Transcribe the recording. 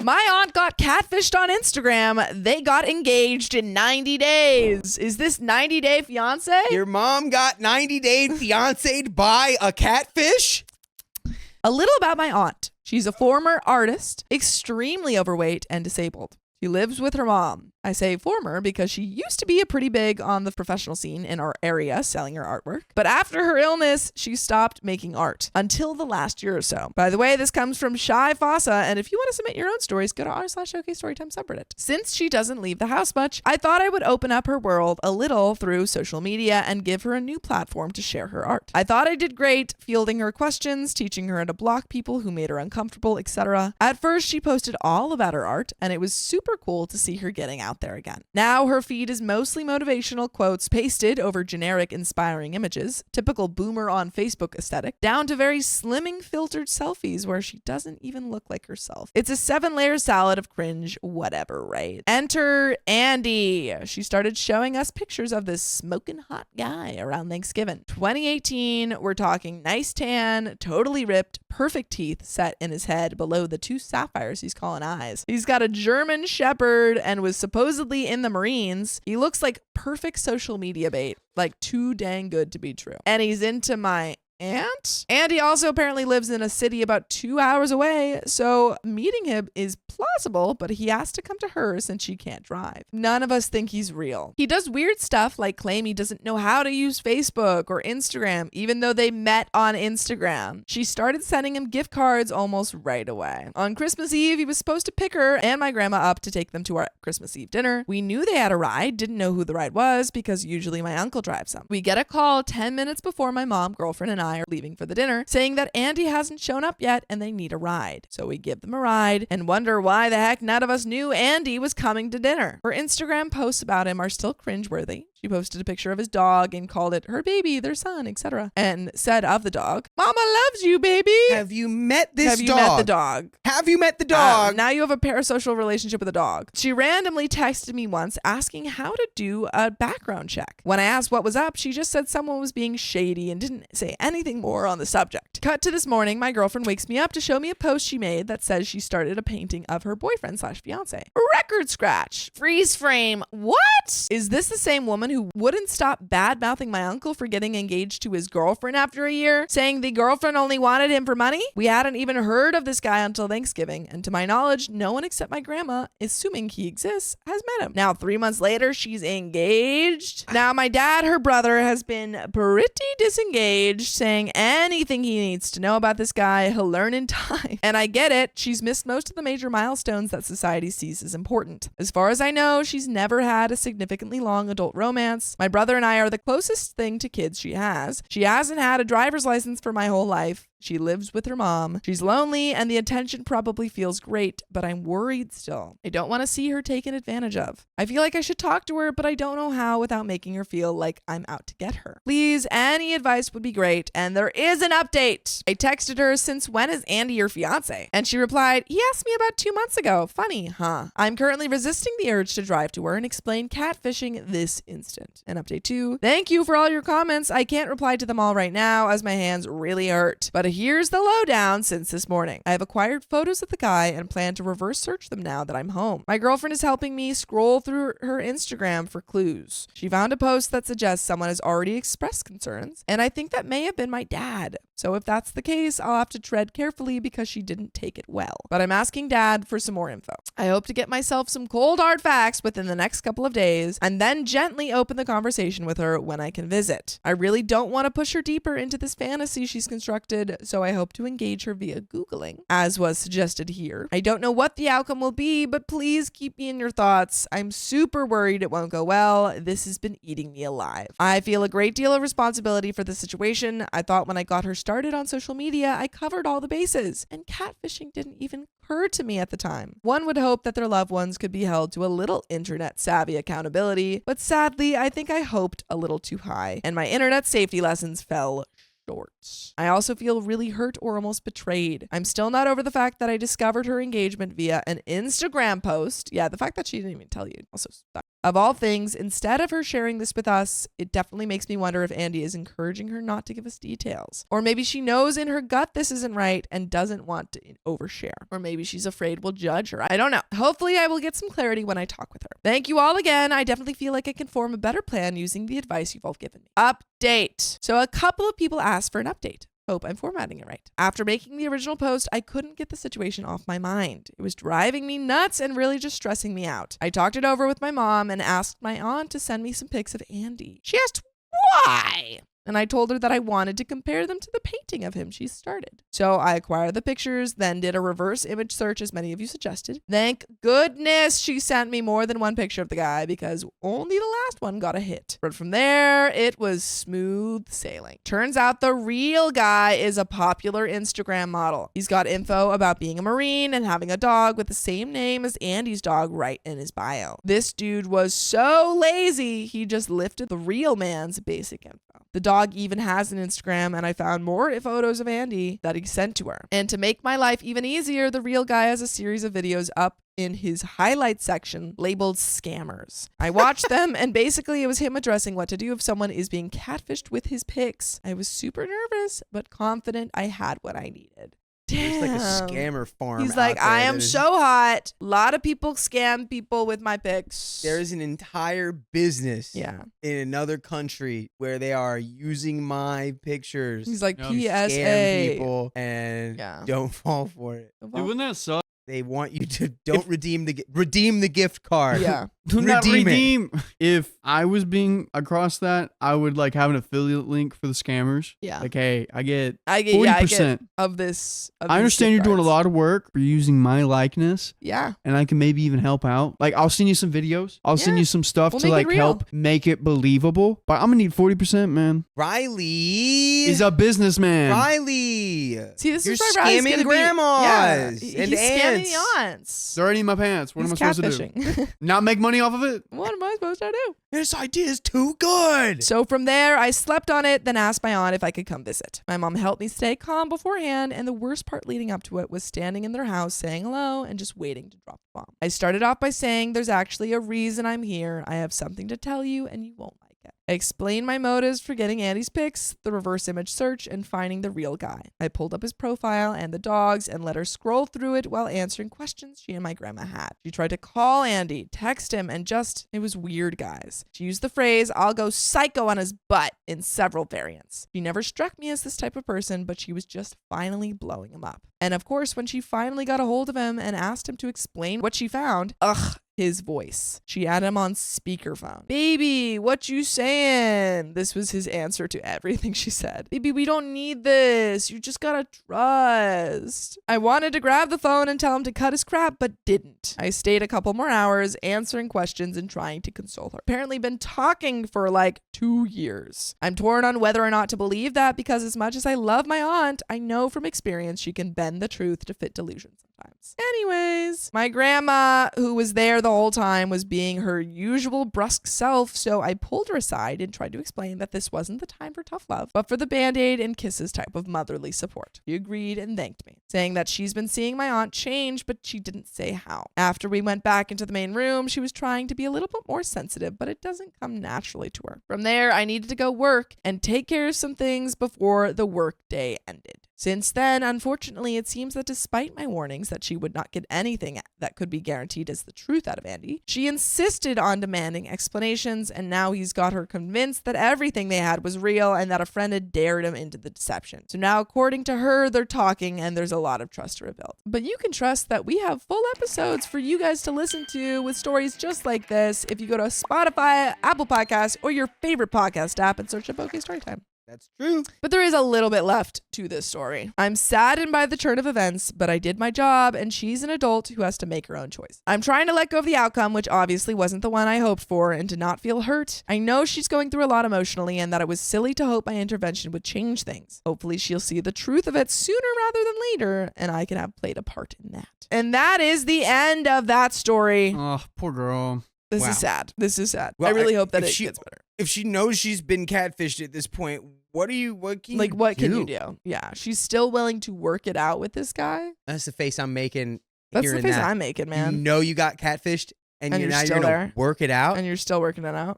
My aunt got catfished on Instagram. They got engaged in 90 days. Is this 90 Day Fiance? Your mom got 90-day fiancé'd by a catfish? A little about my aunt. She's a former artist, extremely overweight and disabled. She lives with her mom. I say former because she used to be pretty big on the professional scene in our area selling her artwork. But after her illness, she stopped making art until the last year or so. By the way, this comes from Shy Fossa, and if you want to submit your own stories, go to r/OKStorytime subreddit. Since she doesn't leave the house much, I thought I would open up her world a little through social media and give her a new platform to share her art. I thought I did great fielding her questions, teaching her how to block people who made her uncomfortable, etc. At first, she posted all about her art, and it was super cool to see her getting out there again. Now her feed is mostly motivational quotes pasted over generic inspiring images, typical boomer on Facebook aesthetic, down to very slimming filtered selfies where she doesn't even look like herself. It's a 7-layer salad of cringe, whatever, right? Enter Andy. She started showing us pictures of this smoking hot guy around Thanksgiving. 2018, we're talking nice tan, totally ripped, perfect teeth set in his head below the 2 sapphires he's calling eyes. He's got a German Shepherd and was supposedly in the Marines. He looks like perfect social media bait, like too dang good to be true. And he's into my aunt. And he also apparently lives in a city about 2 hours away, so meeting him is plausible, but he has to come to her since she can't drive. None of us think he's real. He does weird stuff like claim he doesn't know how to use Facebook or Instagram, even though they met on Instagram. She started sending him gift cards almost right away. On Christmas Eve, he was supposed to pick her and my grandma up to take them to our Christmas Eve dinner. We knew they had a ride, didn't know who the ride was because usually my uncle drives them. We get a call 10 minutes before my mom, girlfriend, and I are leaving for the dinner, saying that Andy hasn't shown up yet and they need a ride. So we give them a ride and wonder why the heck none of us knew Andy was coming to dinner. Her Instagram posts about him are still cringeworthy. She posted a picture of his dog and called it her baby, their son, etc. And said of the dog, "Mama loves you, baby." Have you met this dog? Have you met the dog? Have you met the dog? Now you have a parasocial relationship with a dog. She randomly texted me once asking how to do a background check. When I asked what was up, she just said someone was being shady and didn't say anything more on the subject. Cut to this morning, my girlfriend wakes me up to show me a post she made that says she started a painting of her boyfriend/fiance. Record scratch. Freeze frame. What? Is this the same woman who wouldn't stop bad-mouthing my uncle for getting engaged to his girlfriend after a year, saying the girlfriend only wanted him for money? We hadn't even heard of this guy until Thanksgiving, and to my knowledge, no one except my grandma, assuming he exists, has met him. Now, 3 months later, she's engaged. Now, my dad, her brother, has been pretty disengaged, saying anything he needs to know about this guy, he'll learn in time. And I get it, she's missed most of the major milestones that society sees as important. As far as I know, she's never had a significantly long adult romance. My brother and I are the closest thing to kids she has. She hasn't had a driver's license for my whole life. She lives with her mom. She's lonely and the attention probably feels great, but I'm worried still. I don't want to see her taken advantage of. I feel like I should talk to her, but I don't know how without making her feel like I'm out to get her. Please, any advice would be great. And there is an update. I texted her, "Since when is Andy your fiance?" And she replied, "He asked me about 2 months ago. Funny, huh?" I'm currently resisting the urge to drive to her and explain catfishing this instant. And update 2, thank you for all your comments. I can't reply to them all right now as my hands really hurt. But here's the lowdown since this morning. I have acquired photos of the guy and plan to reverse search them now that I'm home. My girlfriend is helping me scroll through her Instagram for clues. She found a post that suggests someone has already expressed concerns, and I think that may have been my dad. So if that's the case, I'll have to tread carefully because she didn't take it well. But I'm asking Dad for some more info. I hope to get myself some cold hard facts within the next couple of days and then gently open the conversation with her when I can visit. I really don't want to push her deeper into this fantasy she's constructed, so I hope to engage her via Googling, as was suggested here. I don't know what the outcome will be, but please keep me in your thoughts. I'm super worried it won't go well. This has been eating me alive. I feel a great deal of responsibility for the situation. I thought when I got her started on social media, I covered all the bases, and catfishing didn't even occur to me at the time. One would hope that their loved ones could be held to a little internet savvy accountability, but sadly, I think I hoped a little too high, and my internet safety lessons fell short. I also feel really hurt or almost betrayed. I'm still not over the fact that I discovered her engagement via an Instagram post. Yeah, the fact that she didn't even tell you also sucks. Of all things, instead of her sharing this with us, it definitely makes me wonder if Andy is encouraging her not to give us details. Or maybe she knows in her gut this isn't right and doesn't want to overshare. Or maybe she's afraid we'll judge her. I don't know. Hopefully I will get some clarity when I talk with her. Thank you all again. I definitely feel like I can form a better plan using the advice you've all given me. Update. So a couple of people asked for an update. Hope I'm formatting it right. After making the original post, I couldn't get the situation off my mind. It was driving me nuts and really just stressing me out. I talked it over with my mom and asked my aunt to send me some pics of Andy. She asked why? And I told her that I wanted to compare them to the painting of him she started. So I acquired the pictures, then did a reverse image search as many of you suggested. Thank goodness she sent me more than one picture of the guy because only the last one got a hit. But from there, it was smooth sailing. Turns out the real guy is a popular Instagram model. He's got info about being a Marine and having a dog with the same name as Andy's dog right in his bio. This dude was so lazy, he just lifted the real man's basic info. The dog even has an Instagram, and I found more photos of Andy that he sent to her. And to make my life even easier, the real guy has a series of videos up in his highlight section labeled scammers. I watched them, and basically it was him addressing what to do if someone is being catfished with his pics. I was super nervous, but confident I had what I needed. There's like a scammer farm. He's like, I am so hot. A lot of people scam people with my pics. There is an entire business in another country where they are using my pictures. He's like, PSA. Scam people and don't fall for it. Dude, wouldn't that suck? They want you to redeem the gift card. Yeah. Do not redeem. If I was being across that, I would like have an affiliate link for the scammers. Yeah. Like, hey, I get 40%. I get of this. I understand you're doing a lot of work for using my likeness. Yeah. And I can maybe even help out. Like, I'll send you some videos. I'll send you some stuff to like help make it believable. But I'm gonna need 40%, man. Riley is a businessman. Riley. See, this you're is why Riley's scamming grandmas he's and scamming the aunts. aunts. They're already in my pants. What am I supposed to do? Not make money off of it? What am I supposed to do? This idea is too good. So from there, I slept on it, then asked my aunt if I could come visit. My mom helped me stay calm beforehand, and the worst part leading up to it was standing in their house saying hello and just waiting to drop the bomb. I started off by saying, there's actually a reason I'm here. I have something to tell you, and you won't like it. I explained my motives for getting Andy's pics, the reverse image search, and finding the real guy. I pulled up his profile and the dogs and let her scroll through it while answering questions she and my grandma had. She tried to call Andy, text him, and it was weird, guys. She used the phrase, I'll go psycho on his butt in several variants. She never struck me as this type of person, but she was just finally blowing him up. And of course, when she finally got a hold of him and asked him to explain what she found, his voice. She had him on speakerphone. Baby, what you saying? This was his answer to everything she said. Baby, we don't need this. You just gotta trust. I wanted to grab the phone and tell him to cut his crap, but didn't. I stayed a couple more hours answering questions and trying to console her. Apparently been talking for like 2 years. I'm torn on whether or not to believe that because as much as I love my aunt, I know from experience she can bend the truth to fit delusions sometimes. Anyways, my grandma, who was there the whole time, was being her usual brusque self, so I pulled her aside and tried to explain that this wasn't the time for tough love, but for the band-aid and kisses type of motherly support. She agreed and thanked me, saying that she's been seeing my aunt change, but she didn't say how. After we went back into the main room, she was trying to be a little bit more sensitive, but it doesn't come naturally to her. From there, I needed to go work and take care of some things before the work day ended. Since then, unfortunately, it seems that despite my warnings that she would not get anything that could be guaranteed as the truth out of Andy, she insisted on demanding explanations, and now he's got her convinced that everything they had was real and that a friend had dared him into the deception. So now, according to her, they're talking and there's a lot of trust to rebuild. But you can trust that we have full episodes for you guys to listen to with stories just like this if you go to Spotify, Apple Podcasts, or your favorite podcast app and search up OK Storytime. That's true. But there is a little bit left to this story. I'm saddened by the turn of events, but I did my job, and she's an adult who has to make her own choice. I'm trying to let go of the outcome, which obviously wasn't the one I hoped for, and to not feel hurt. I know she's going through a lot emotionally, and that it was silly to hope my intervention would change things. Hopefully she'll see the truth of it sooner rather than later, and I can have played a part in that. And that is the end of that story. Oh, poor girl. This is sad. This is sad. Well, I really hope that it gets better. If she knows she's been catfished at this point, what can you do? Yeah, she's still willing to work it out with this guy. That's the face I'm making. That's the face I'm making, man. You know you got catfished, and And you're you're now still gonna there. work it out. And you're still working it out.